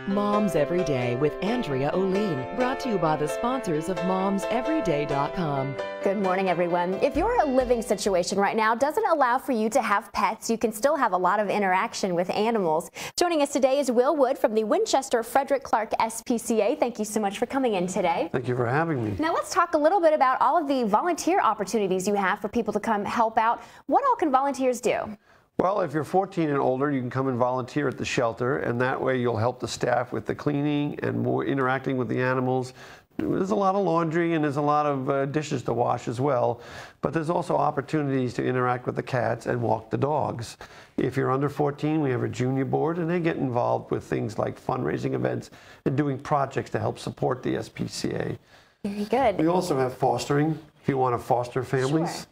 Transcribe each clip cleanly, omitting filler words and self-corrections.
Moms Every Day with Andrea O'Lean, brought to you by the sponsors of MomsEveryday.com. Good morning, everyone. If your living situation right now doesn't allow for you to have pets, you can still have a lot of interaction with animals. Joining us today is Will Wood from the Winchester Frederick Clarke SPCA. Thank you so much for coming in today. Thank you for having me. Now let's talk a little bit about all of the volunteer opportunities you have for people to come help out. What all can volunteers do? Well, if you're 14 and older, you can come and volunteer at the shelter, and that way you'll help the staff with the cleaning and more interacting with the animals. There's a lot of laundry and there's a lot of dishes to wash as well, but there's also opportunities to interact with the cats and walk the dogs. If you're under 14, we have a junior board, and they get involved with things like fundraising events and doing projects to help support the SPCA. Very good. We also have fostering, if you want to foster families. Sure.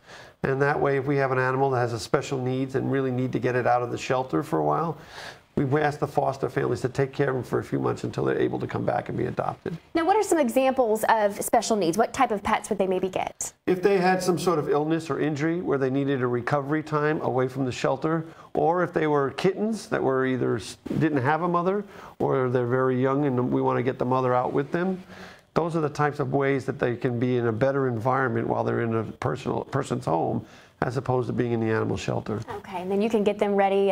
And that way, if we have an animal that has a special needs and really need to get it out of the shelter for a while, we ask the foster families to take care of them for a few months until they're able to come back and be adopted. Now, what are some examples of special needs? What type of pets would they maybe get? If they had some sort of illness or injury where they needed a recovery time away from the shelter, or if they were kittens that were either didn't have a mother or they're very young and we want to get the mother out with them, those are the types of ways that they can be in a better environment while they're in a person's home, as opposed to being in the animal shelter. Okay, and then you can get them ready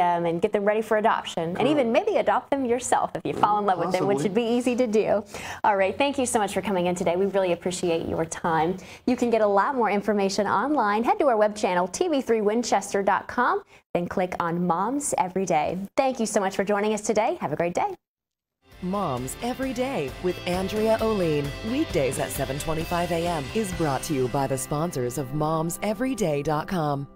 for adoption. And even maybe adopt them yourself if you fall in love with them, which would be easy to do. All right, thank you so much for coming in today. We really appreciate your time. You can get a lot more information online. Head to our web channel, tv3winchester.com, then click on Moms Every Day. Thank you so much for joining us today. Have a great day. Moms Every Day with Andrea O'Lean, weekdays at 7:25 a.m. is brought to you by the sponsors of MomsEveryday.com.